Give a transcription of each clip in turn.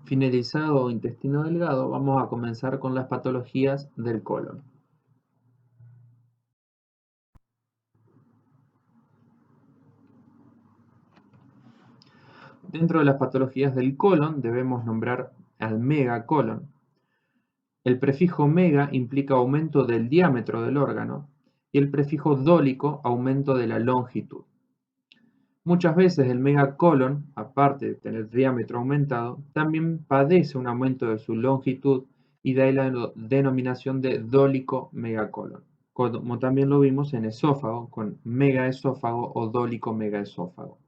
Finalizado intestino delgado, vamos a comenzar con las patologías del colon. Dentro de las patologías del colon debemos nombrar al megacolon. El prefijo mega implica aumento del diámetro del órgano y el prefijo dólico aumento de la longitud. Muchas veces el megacolon, aparte de tener diámetro aumentado, también padece un aumento de su longitud y de ahí la denominación de dólico megacolon, como también lo vimos en esófago con megaesófago o dólico megaesófago.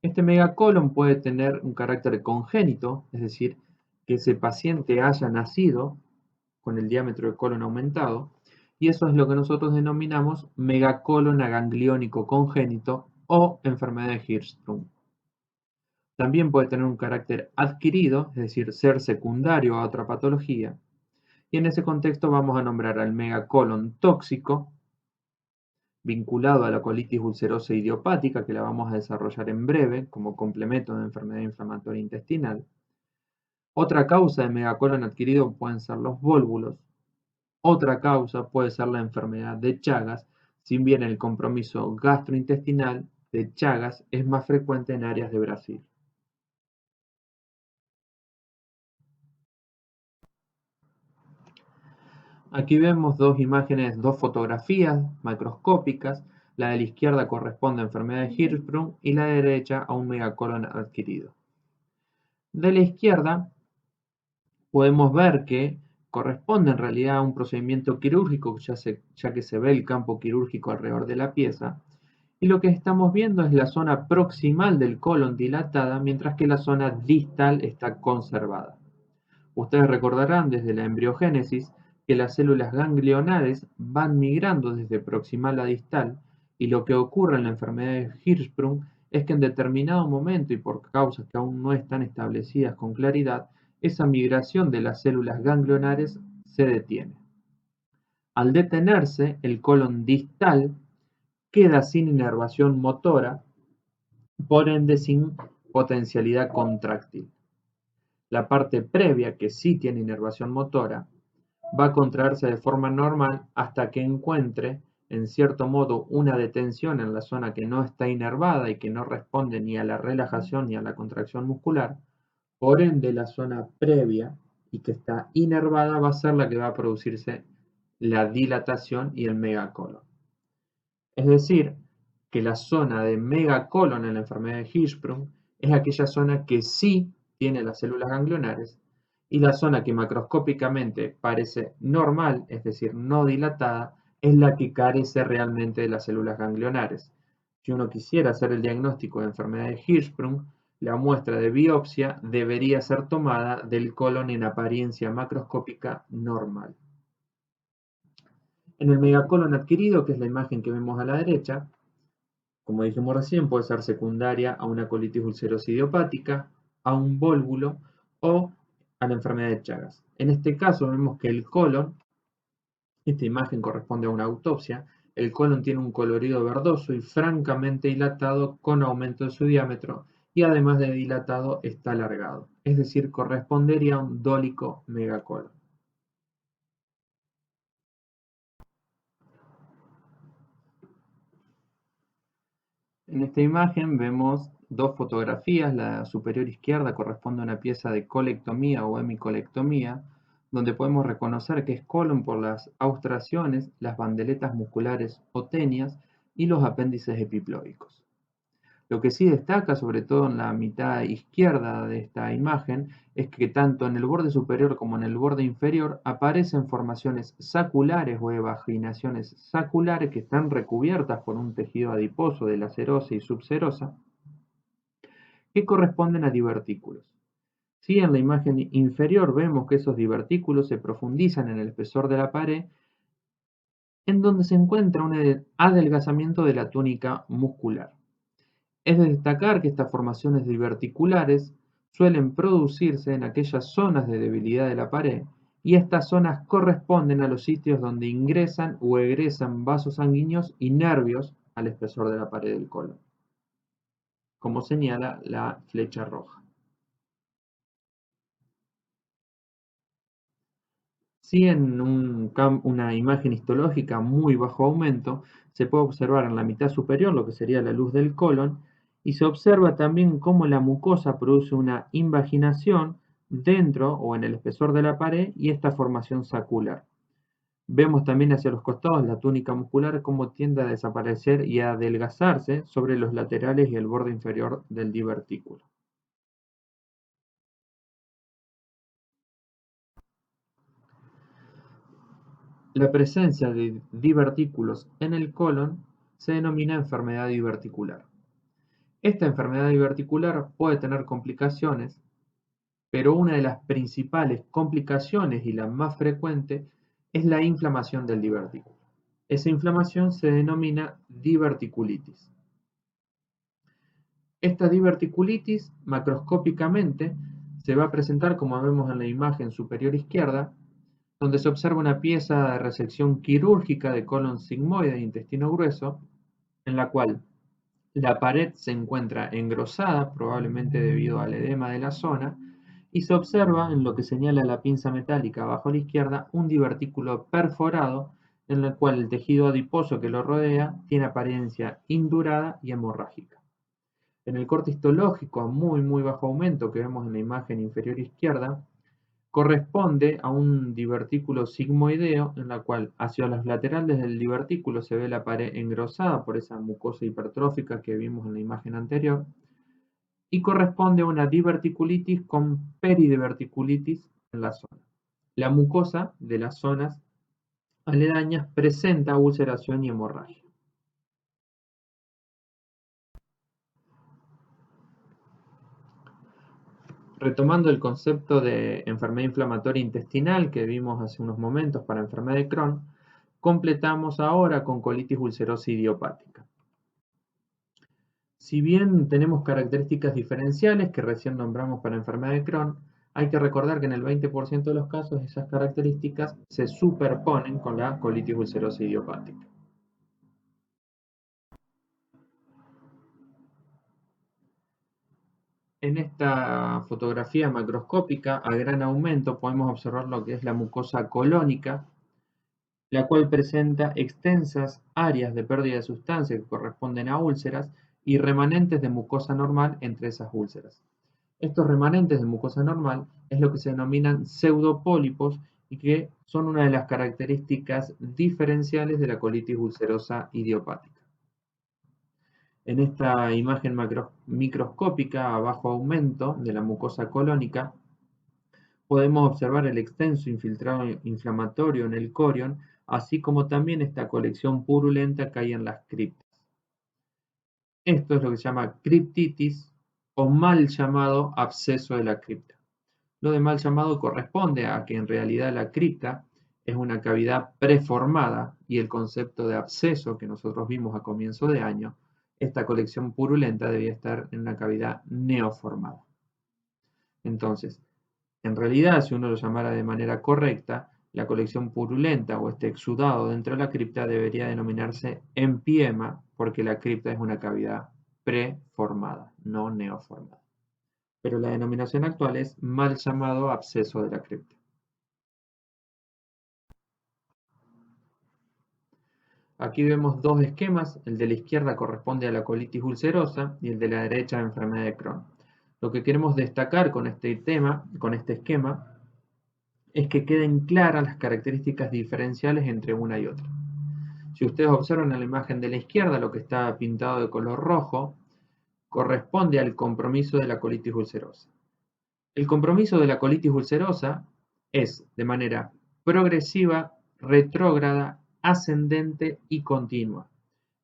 Este megacolon puede tener un carácter congénito, es decir, que ese paciente haya nacido con el diámetro del colon aumentado, y eso es lo que nosotros denominamos megacolon agangliónico congénito o enfermedad de Hirschsprung. También puede tener un carácter adquirido, es decir, ser secundario a otra patología, y en ese contexto vamos a nombrar al megacolon tóxico, vinculado a la colitis ulcerosa idiopática, que la vamos a desarrollar en breve como complemento de enfermedad inflamatoria intestinal. Otra causa de megacolon adquirido pueden ser los vólvulos. Otra causa puede ser la enfermedad de Chagas, si bien el compromiso gastrointestinal de Chagas es más frecuente en áreas de Brasil. Aquí vemos dos imágenes, dos fotografías macroscópicas. La de la izquierda corresponde a enfermedad de Hirschsprung y la de derecha a un megacolon adquirido. De la izquierda podemos ver que corresponde en realidad a un procedimiento quirúrgico, ya que se ve el campo quirúrgico alrededor de la pieza, y lo que estamos viendo es la zona proximal del colon dilatada, mientras que la zona distal está conservada. Ustedes recordarán desde la embriogénesis que las células ganglionares van migrando desde proximal a distal, y lo que ocurre en la enfermedad de Hirschsprung es que en determinado momento y por causas que aún no están establecidas con claridad, esa migración de las células ganglionares se detiene. Al detenerse, el colon distal queda sin inervación motora, por ende sin potencialidad contráctil. La parte previa, que sí tiene inervación motora, va a contraerse de forma normal hasta que encuentre, en cierto modo, una detención en la zona que no está inervada y que no responde ni a la relajación ni a la contracción muscular. Por ende, la zona previa y que está inervada va a ser la que va a producirse la dilatación y el megacolon. Es decir, que la zona de megacolon en la enfermedad de Hirschsprung es aquella zona que sí tiene las células ganglionares, y la zona que macroscópicamente parece normal, es decir, no dilatada, es la que carece realmente de las células ganglionares. Si uno quisiera hacer el diagnóstico de enfermedad de Hirschsprung, la muestra de biopsia debería ser tomada del colon en apariencia macroscópica normal. En el megacolon adquirido, que es la imagen que vemos a la derecha, como dijimos recién, puede ser secundaria a una colitis ulcerosa idiopática, a un vólvulo o a la enfermedad de Chagas. En este caso vemos que el colon, esta imagen corresponde a una autopsia, el colon tiene un colorido verdoso y francamente dilatado con aumento de su diámetro, y además de dilatado está alargado, es decir, correspondería a un dólico megacolon. En esta imagen vemos dos fotografías. La superior izquierda corresponde a una pieza de colectomía o hemicolectomía, donde podemos reconocer que es colon por las austraciones, las bandeletas musculares o tenias y los apéndices epiploicos. Lo que sí destaca, sobre todo en la mitad izquierda de esta imagen, es que tanto en el borde superior como en el borde inferior aparecen formaciones saculares o evaginaciones saculares que están recubiertas por un tejido adiposo de la serosa y subserosa, que corresponden a divertículos. Si en la imagen inferior vemos que esos divertículos se profundizan en el espesor de la pared, en donde se encuentra un adelgazamiento de la túnica muscular. Es de destacar que estas formaciones diverticulares suelen producirse en aquellas zonas de debilidad de la pared, y estas zonas corresponden a los sitios donde ingresan o egresan vasos sanguíneos y nervios al espesor de la pared del colon, como señala la flecha roja. Si en una imagen histológica muy bajo aumento, se puede observar en la mitad superior lo que sería la luz del colon y se observa también cómo la mucosa produce una invaginación dentro o en el espesor de la pared y esta formación sacular. Vemos también hacia los costados la túnica muscular cómo tiende a desaparecer y a adelgazarse sobre los laterales y el borde inferior del divertículo. La presencia de divertículos en el colon se denomina enfermedad diverticular. Esta enfermedad diverticular puede tener complicaciones, pero una de las principales complicaciones y la más frecuente es la inflamación del divertículo. Esa inflamación se denomina diverticulitis. Esta diverticulitis macroscópicamente se va a presentar como vemos en la imagen superior izquierda, donde se observa una pieza de resección quirúrgica de colon sigmoide de intestino grueso, en la cual la pared se encuentra engrosada, probablemente debido al edema de la zona, y se observa en lo que señala la pinza metálica abajo a la izquierda un divertículo perforado en el cual el tejido adiposo que lo rodea tiene apariencia indurada y hemorrágica. En el corte histológico a muy bajo aumento que vemos en la imagen inferior izquierda, corresponde a un divertículo sigmoideo en la cual hacia los laterales del divertículo se ve la pared engrosada por esa mucosa hipertrófica que vimos en la imagen anterior y corresponde a una diverticulitis con peridiverticulitis en la zona. La mucosa de las zonas aledañas presenta ulceración y hemorragia. Retomando el concepto de enfermedad inflamatoria intestinal que vimos hace unos momentos para enfermedad de Crohn, completamos ahora con colitis ulcerosa idiopática. Si bien tenemos características diferenciales que recién nombramos para enfermedad de Crohn, hay que recordar que en el 20% de los casos esas características se superponen con la colitis ulcerosa idiopática. En esta fotografía macroscópica a gran aumento podemos observar lo que es la mucosa colónica, la cual presenta extensas áreas de pérdida de sustancia que corresponden a úlceras y remanentes de mucosa normal entre esas úlceras. Estos remanentes de mucosa normal es lo que se denominan pseudopólipos y que son una de las características diferenciales de la colitis ulcerosa idiopática. En esta imagen microscópica a bajo aumento de la mucosa colónica podemos observar el extenso infiltrado inflamatorio en el corion, así como también esta colección purulenta que hay en las criptas. Esto es lo que se llama criptitis o mal llamado absceso de la cripta. Lo de mal llamado corresponde a que en realidad la cripta es una cavidad preformada y el concepto de absceso que nosotros vimos a comienzo de año, esta colección purulenta debía estar en una cavidad neoformada. Entonces, en realidad, si uno lo llamara de manera correcta, la colección purulenta o este exudado dentro de la cripta debería denominarse empiema, porque la cripta es una cavidad preformada, no neoformada. Pero la denominación actual es mal llamado absceso de la cripta. Aquí vemos dos esquemas, el de la izquierda corresponde a la colitis ulcerosa y el de la derecha a la enfermedad de Crohn. Lo que queremos destacar con este tema, con este esquema, es que queden claras las características diferenciales entre una y otra. Si ustedes observan en la imagen de la izquierda, lo que está pintado de color rojo corresponde al compromiso de la colitis ulcerosa. El compromiso de la colitis ulcerosa es de manera progresiva, retrógrada, ascendente y continua.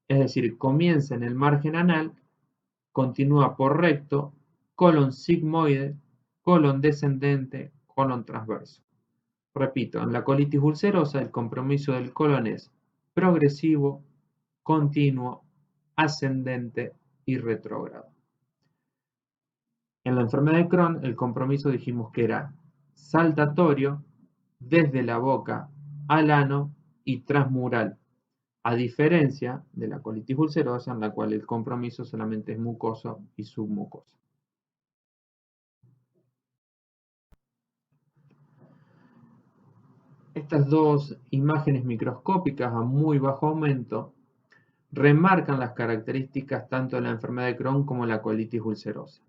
Es decir, comienza en el margen anal, continúa por recto, colon sigmoide, colon descendente, colon transverso. Repito, en la colitis ulcerosa el compromiso del colon es progresivo, continuo, ascendente y retrógrado. En la enfermedad de Crohn el compromiso dijimos que era saltatorio desde la boca al ano y transmural, a diferencia de la colitis ulcerosa en la cual el compromiso solamente es mucoso y submucoso. Estas dos imágenes microscópicas a muy bajo aumento remarcan las características tanto de la enfermedad de Crohn como la colitis ulcerosa.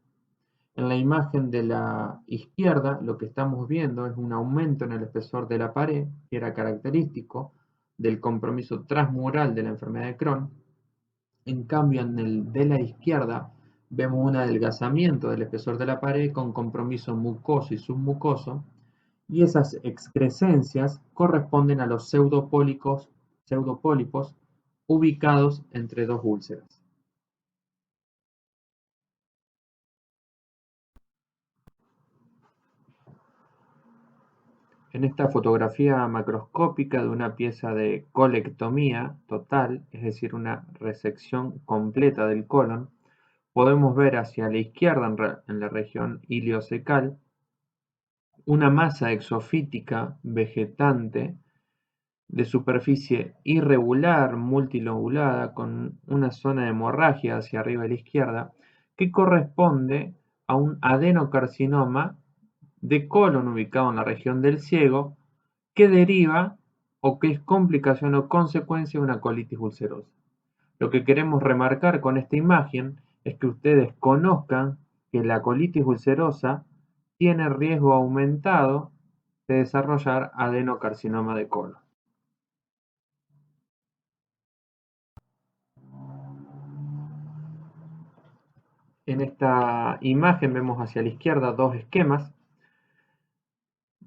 En la imagen de la izquierda lo que estamos viendo es un aumento en el espesor de la pared, que era característico del compromiso transmural de la enfermedad de Crohn. En cambio, en el de la izquierda vemos un adelgazamiento del espesor de la pared con compromiso mucoso y submucoso, y esas excrescencias corresponden a los pseudopólipos ubicados entre dos úlceras. En esta fotografía macroscópica de una pieza de colectomía total, es decir, una resección completa del colon, podemos ver hacia la izquierda en la región iliocecal una masa exofítica vegetante de superficie irregular, multilobulada, con una zona de hemorragia hacia arriba a la izquierda, que corresponde a un adenocarcinoma de colon ubicado en la región del ciego, que deriva o que es complicación o consecuencia de una colitis ulcerosa. Lo que queremos remarcar con esta imagen es que ustedes conozcan que la colitis ulcerosa tiene riesgo aumentado de desarrollar adenocarcinoma de colon. En esta imagen vemos hacia la izquierda dos esquemas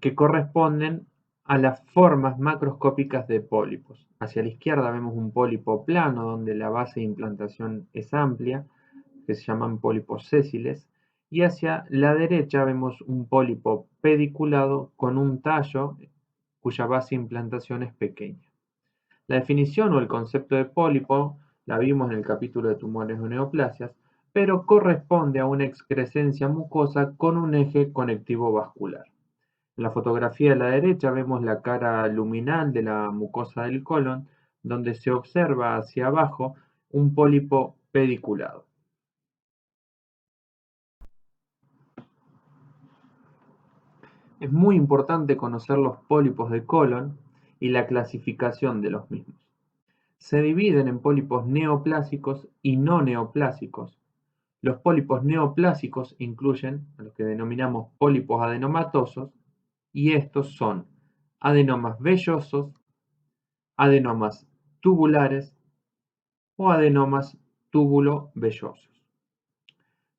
que corresponden a las formas macroscópicas de pólipos. Hacia la izquierda vemos un pólipo plano donde la base de implantación es amplia, que se llaman pólipos sésiles, y hacia la derecha vemos un pólipo pediculado con un tallo cuya base de implantación es pequeña. La definición o el concepto de pólipo la vimos en el capítulo de tumores o neoplasias, pero corresponde a una excrescencia mucosa con un eje conectivo vascular. En la fotografía de la derecha vemos la cara luminal de la mucosa del colon, donde se observa hacia abajo un pólipo pediculado. Es muy importante conocer los pólipos de colon y la clasificación de los mismos. Se dividen en pólipos neoplásicos y no neoplásicos. Los pólipos neoplásicos incluyen a los que denominamos pólipos adenomatosos, y estos son adenomas vellosos, adenomas tubulares o adenomas túbulo-vellosos.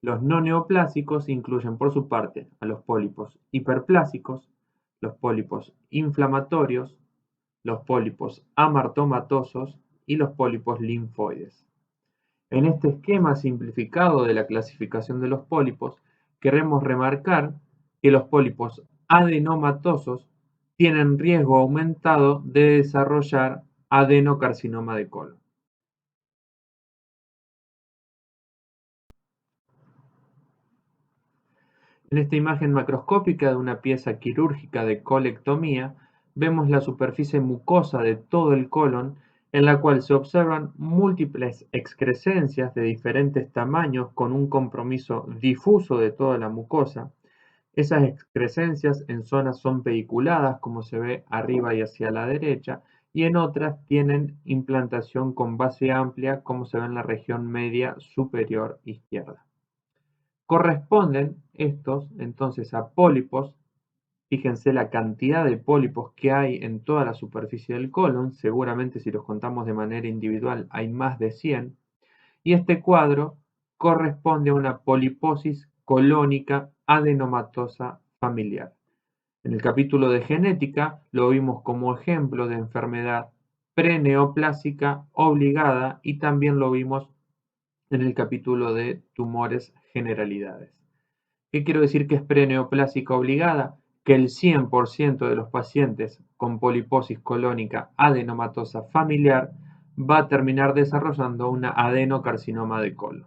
Los no neoplásicos incluyen por su parte a los pólipos hiperplásicos, los pólipos inflamatorios, los pólipos amartomatosos y los pólipos linfoides. En este esquema simplificado de la clasificación de los pólipos, queremos remarcar que los pólipos adenomatosos tienen riesgo aumentado de desarrollar adenocarcinoma de colon. En esta imagen macroscópica de una pieza quirúrgica de colectomía, vemos la superficie mucosa de todo el colon, en la cual se observan múltiples excrescencias de diferentes tamaños con un compromiso difuso de toda la mucosa. Esas excrescencias en zonas son pediculadas, como se ve arriba y hacia la derecha, y en otras tienen implantación con base amplia, como se ve en la región media superior izquierda. Corresponden estos entonces a pólipos. Fíjense la cantidad de pólipos que hay en toda la superficie del colon, seguramente si los contamos de manera individual hay más de 100, y este cuadro corresponde a una poliposis colónica adenomatosa familiar. En el capítulo de genética lo vimos como ejemplo de enfermedad preneoplásica obligada, y también lo vimos en el capítulo de tumores generalidades. ¿Qué quiero decir que es preneoplásica obligada? Que el 100% de los pacientes con poliposis colónica adenomatosa familiar va a terminar desarrollando una adenocarcinoma de colon.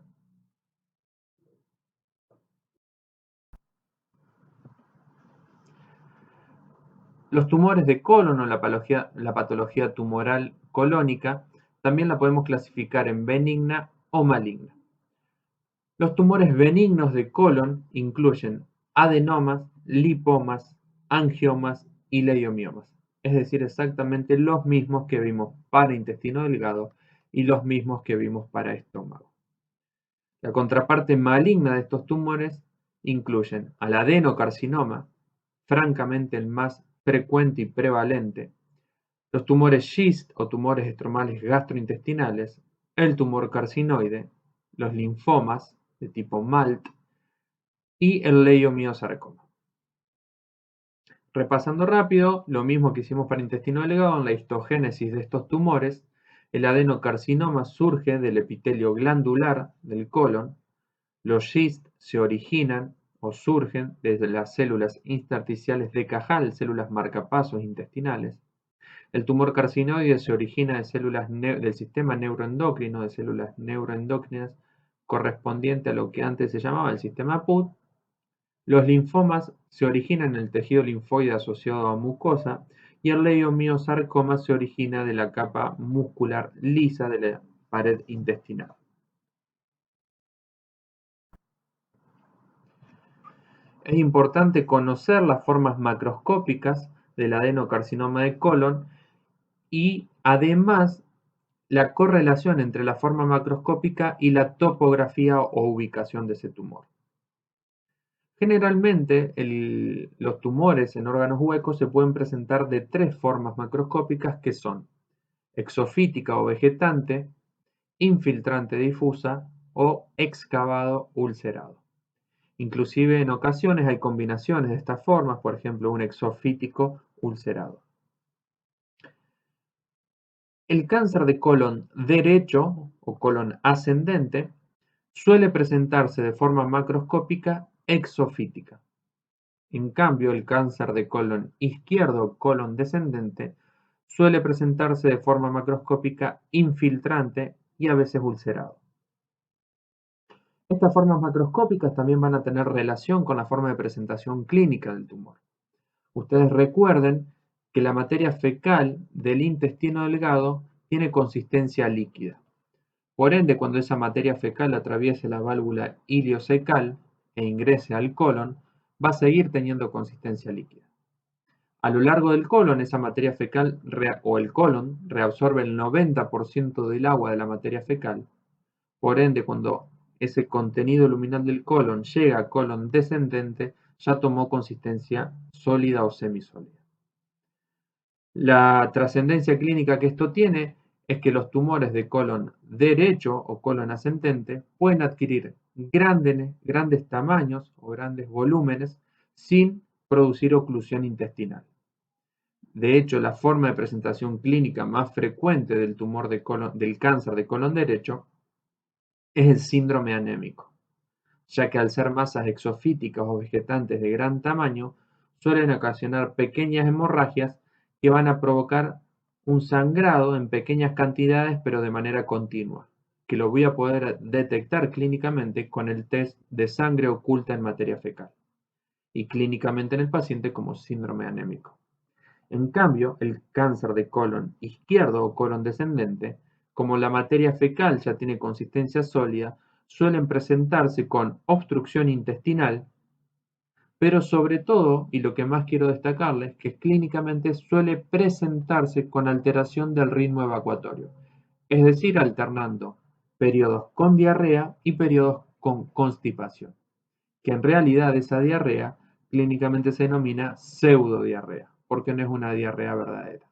Los tumores de colon o la patología tumoral colónica también la podemos clasificar en benigna o maligna. Los tumores benignos de colon incluyen adenomas, lipomas, angiomas y leiomiomas. es decir, exactamente los mismos que vimos para intestino delgado y los mismos que vimos para estómago. La contraparte maligna de estos tumores incluyen al adenocarcinoma, francamente el más frecuente y prevalente, los tumores GIST o tumores estromales gastrointestinales, el tumor carcinoide, los linfomas de tipo MALT y el leiomiosarcoma. Repasando rápido, lo mismo que hicimos para intestino delgado en la histogénesis de estos tumores, el adenocarcinoma surge del epitelio glandular del colon, los GIST se originan o surgen desde las células intersticiales de Cajal, células marcapasos intestinales. El tumor carcinoide se origina de células del sistema neuroendocrino, de células neuroendocrinas correspondiente a lo que antes se llamaba el sistema PUT. Los linfomas se originan en el tejido linfoide asociado a mucosa y el leiomiosarcoma se origina de la capa muscular lisa de la pared intestinal. Es importante conocer las formas macroscópicas del adenocarcinoma de colon y además la correlación entre la forma macroscópica y la topografía o ubicación de ese tumor. Generalmente, los tumores en órganos huecos se pueden presentar de tres formas macroscópicas que son exofítica o vegetante, infiltrante difusa o excavado ulcerado. Inclusive en ocasiones hay combinaciones de estas formas, por ejemplo un exofítico ulcerado. El cáncer de colon derecho o colon ascendente suele presentarse de forma macroscópica exofítica. En cambio, el cáncer de colon izquierdo o colon descendente suele presentarse de forma macroscópica infiltrante y a veces ulcerado. Estas formas macroscópicas también van a tener relación con la forma de presentación clínica del tumor. Ustedes recuerden que la materia fecal del intestino delgado tiene consistencia líquida. Por ende, cuando esa materia fecal atraviese la válvula iliocecal e ingrese al colon, va a seguir teniendo consistencia líquida. A lo largo del colon, esa materia fecal o el colon reabsorbe el 90% del agua de la materia fecal. Por ende, cuando ese contenido luminal del colon llega al colon descendente, ya tomó consistencia sólida o semisólida. La trascendencia clínica que esto tiene es que los tumores de colon derecho o colon ascendente pueden adquirir grandes tamaños o grandes volúmenes sin producir oclusión intestinal. De hecho, la forma de presentación clínica más frecuente del tumor del cáncer de colon derecho es el síndrome anémico, ya que al ser masas exofíticas o vegetantes de gran tamaño, suelen ocasionar pequeñas hemorragias que van a provocar un sangrado en pequeñas cantidades pero de manera continua, que lo voy a poder detectar clínicamente con el test de sangre oculta en materia fecal y clínicamente en el paciente como síndrome anémico. En cambio, el cáncer de colon izquierdo o colon descendente, como la materia fecal ya tiene consistencia sólida, suelen presentarse con obstrucción intestinal, pero sobre todo, y lo que más quiero destacarles, que clínicamente suele presentarse con alteración del ritmo evacuatorio, es decir, alternando periodos con diarrea y periodos con constipación, que en realidad esa diarrea clínicamente se denomina pseudodiarrea, porque no es una diarrea verdadera.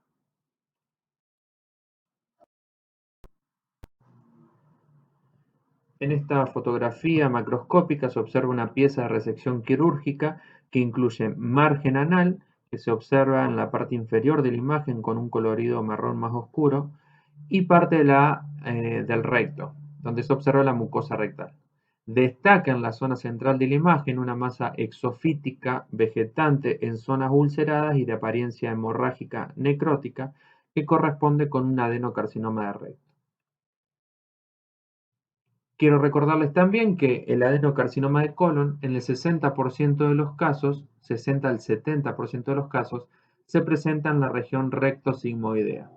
En esta fotografía macroscópica se observa una pieza de resección quirúrgica que incluye margen anal, que se observa en la parte inferior de la imagen con un colorido marrón más oscuro, y parte del recto, donde se observa la mucosa rectal. Destaca en la zona central de la imagen una masa exofítica vegetante en zonas ulceradas y de apariencia hemorrágica necrótica que corresponde con un adenocarcinoma de recto. Quiero recordarles también que el adenocarcinoma de colon, en el 60% de los casos, 60 al 70% de los casos, se presenta en la región recto-sigmoidea.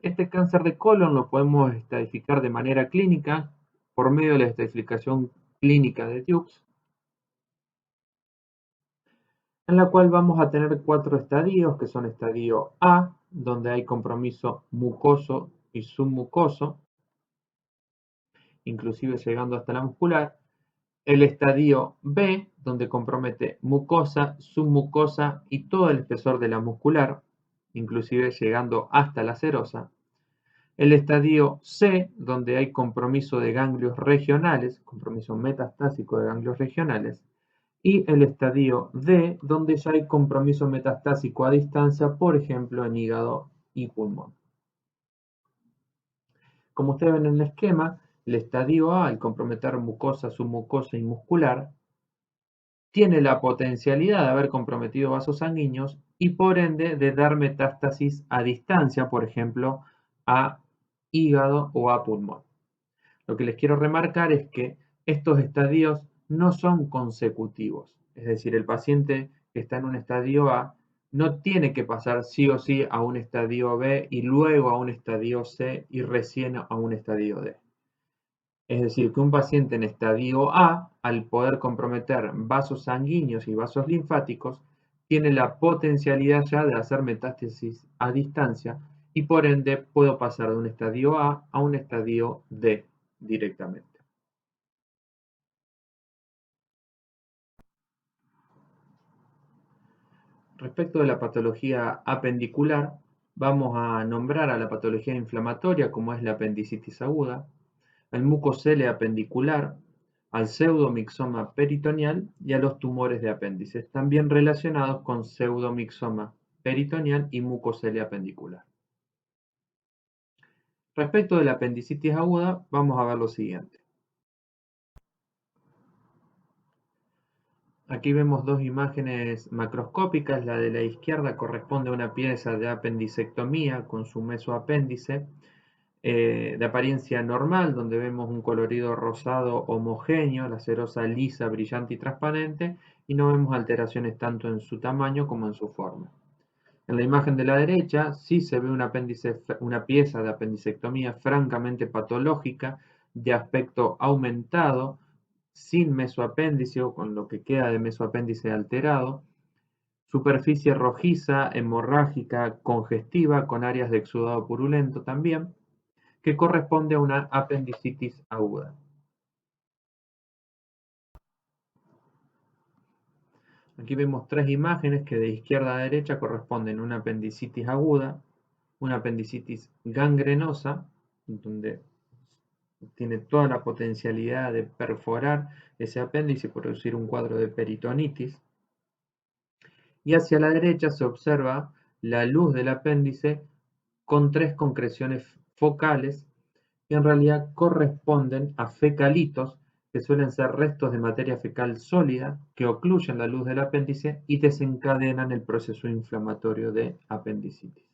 Este cáncer de colon lo podemos estadificar de manera clínica por medio de la estratificación clínica de Dukes, en la cual vamos a tener 4 estadios, que son estadio A, donde hay compromiso mucoso y submucoso, inclusive llegando hasta la muscular. El estadio B, donde compromete mucosa, submucosa y todo el espesor de la muscular, inclusive llegando hasta la serosa. El estadio C, donde hay compromiso de ganglios regionales, compromiso metastásico de ganglios regionales. Y el estadio D, donde ya hay compromiso metastásico a distancia, por ejemplo, en hígado y pulmón. Como ustedes ven en el esquema, el estadio A, al comprometer mucosa, submucosa y muscular, tiene la potencialidad de haber comprometido vasos sanguíneos y por ende de dar metástasis a distancia, por ejemplo, a hígado o a pulmón. Lo que les quiero remarcar es que estos estadios no son consecutivos, es decir, el paciente que está en un estadio A no tiene que pasar sí o sí a un estadio B y luego a un estadio C y recién a un estadio D. Es decir, que un paciente en estadio A, al poder comprometer vasos sanguíneos y vasos linfáticos, tiene la potencialidad ya de hacer metástasis a distancia y por ende puedo pasar de un estadio A un estadio D directamente. Respecto de la patología apendicular, vamos a nombrar a la patología inflamatoria como es la apendicitis aguda, al mucocele apendicular, al pseudomixoma peritoneal y a los tumores de apéndices, también relacionados con pseudomixoma peritoneal y mucocele apendicular. Respecto de la apendicitis aguda, vamos a ver lo siguiente. Aquí vemos dos imágenes macroscópicas. La de la izquierda corresponde a una pieza de apendicectomía con su mesoapéndice de apariencia normal, donde vemos un colorido rosado homogéneo, la serosa lisa, brillante y transparente, y no vemos alteraciones tanto en su tamaño como en su forma. En la imagen de la derecha sí se ve una pieza de apendicectomía francamente patológica, de aspecto aumentado, sin mesoapéndice o con lo que queda de mesoapéndice alterado, superficie rojiza, hemorrágica, congestiva, con áreas de exudado purulento también, que corresponde a una apendicitis aguda. Aquí vemos tres imágenes que de izquierda a derecha corresponden a una apendicitis aguda, una apendicitis gangrenosa, donde tiene toda la potencialidad de perforar ese apéndice y producir un cuadro de peritonitis, y hacia la derecha se observa la luz del apéndice con tres concreciones focales que en realidad corresponden a fecalitos, que suelen ser restos de materia fecal sólida que ocluyen la luz del apéndice y desencadenan el proceso inflamatorio de apendicitis.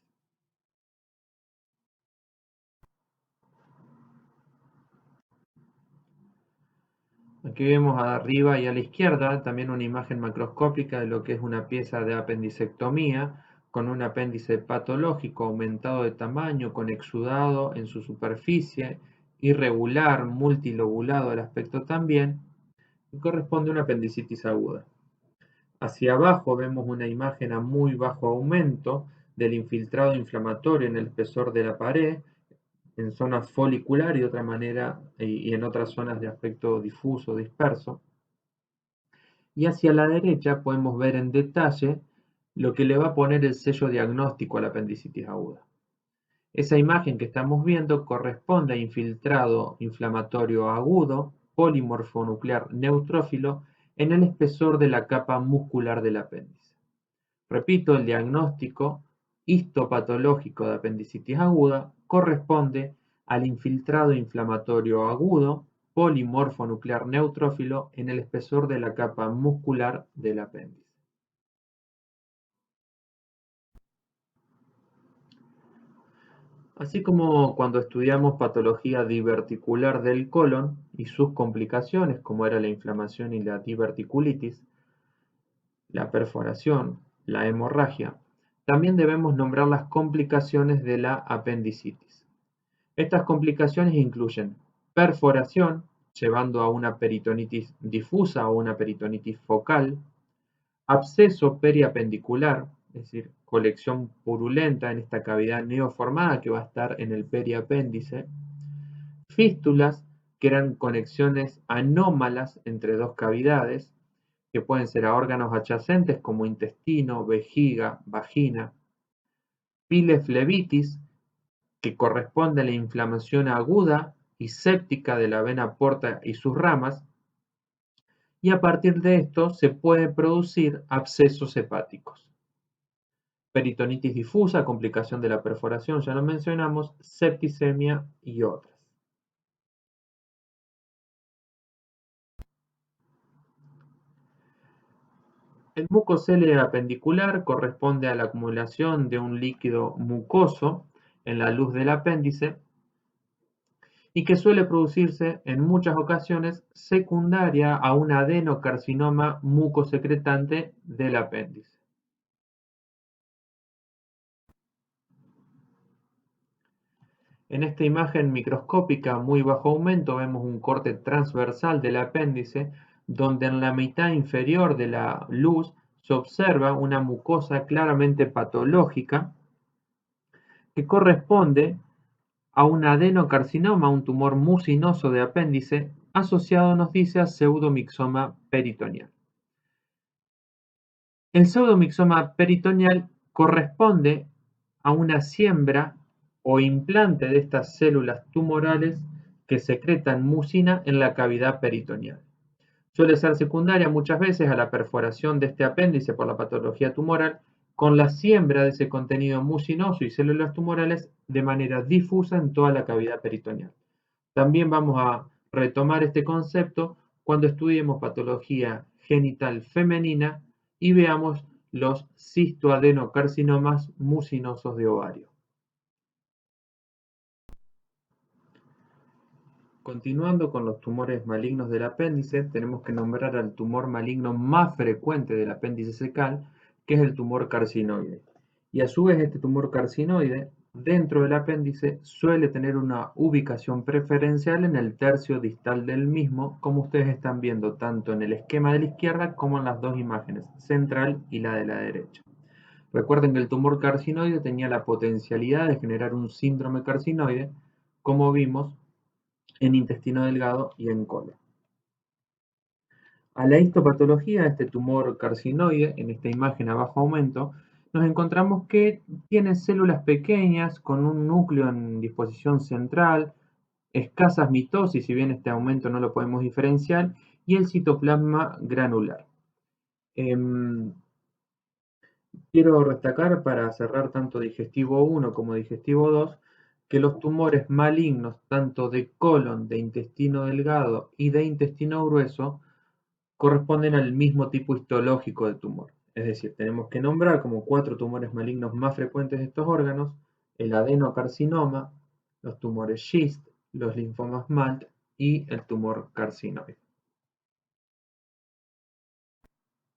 Aquí vemos arriba y a la izquierda también una imagen macroscópica de lo que es una pieza de apendicectomía con un apéndice patológico aumentado de tamaño, con exudado en su superficie, irregular, multilobulado al aspecto también, y corresponde a una apendicitis aguda. Hacia abajo vemos una imagen a muy bajo aumento del infiltrado inflamatorio en el espesor de la pared, en zonas folicular y de otra manera y en otras zonas de aspecto difuso, disperso. Y hacia la derecha podemos ver en detalle lo que le va a poner el sello diagnóstico a la apendicitis aguda. Esa imagen que estamos viendo corresponde a infiltrado inflamatorio agudo, polimorfonuclear neutrófilo, en el espesor de la capa muscular del apéndice. Repito, el diagnóstico histopatológico de apendicitis aguda corresponde al infiltrado inflamatorio agudo, polimorfonuclear neutrófilo, en el espesor de la capa muscular del apéndice. Así como cuando estudiamos patología diverticular del colon y sus complicaciones, como era la inflamación y la diverticulitis, la perforación, la hemorragia, también debemos nombrar las complicaciones de la apendicitis. Estas complicaciones incluyen perforación, llevando a una peritonitis difusa o una peritonitis focal, absceso periapendicular, es decir, colección purulenta en esta cavidad neoformada que va a estar en el periapéndice, fístulas, que eran conexiones anómalas entre dos cavidades, que pueden ser a órganos adyacentes como intestino, vejiga, vagina, pileflebitis, que corresponde a la inflamación aguda y séptica de la vena porta y sus ramas, y a partir de esto se pueden producir abscesos hepáticos. Peritonitis difusa, complicación de la perforación, ya lo mencionamos, septicemia y otras. El mucocele apendicular corresponde a la acumulación de un líquido mucoso en la luz del apéndice y que suele producirse en muchas ocasiones secundaria a un adenocarcinoma mucosecretante del apéndice. En esta imagen microscópica a muy bajo aumento vemos un corte transversal del apéndice donde en la mitad inferior de la luz se observa una mucosa claramente patológica que corresponde a un adenocarcinoma, un tumor mucinoso de apéndice asociado, nos dice, a pseudomixoma peritoneal. El pseudomixoma peritoneal corresponde a una siembra o implante de estas células tumorales que secretan mucina en la cavidad peritoneal. Suele ser secundaria muchas veces a la perforación de este apéndice por la patología tumoral, con la siembra de ese contenido mucinoso y células tumorales de manera difusa en toda la cavidad peritoneal. También vamos a retomar este concepto cuando estudiemos patología genital femenina y veamos los cistoadenocarcinomas mucinosos de ovario. Continuando con los tumores malignos del apéndice, tenemos que nombrar al tumor maligno más frecuente del apéndice secal, que es el tumor carcinoide. Y a su vez este tumor carcinoide, dentro del apéndice, suele tener una ubicación preferencial en el tercio distal del mismo, como ustedes están viendo tanto en el esquema de la izquierda como en las dos imágenes, central y la de la derecha. Recuerden que el tumor carcinoide tenía la potencialidad de generar un síndrome carcinoide, como vimos en intestino delgado y en colon. A la histopatología de este tumor carcinoide, en esta imagen a bajo aumento, nos encontramos que tiene células pequeñas con un núcleo en disposición central, escasas mitosis, si bien este aumento no lo podemos diferenciar, y el citoplasma granular. Quiero destacar para cerrar tanto digestivo 1 como digestivo 2 que los tumores malignos tanto de colon, de intestino delgado y de intestino grueso corresponden al mismo tipo histológico de tumor. Es decir, tenemos que nombrar como 4 tumores malignos más frecuentes de estos órganos: el adenocarcinoma, los tumores Schist, los linfomas MALT y el tumor carcinoide.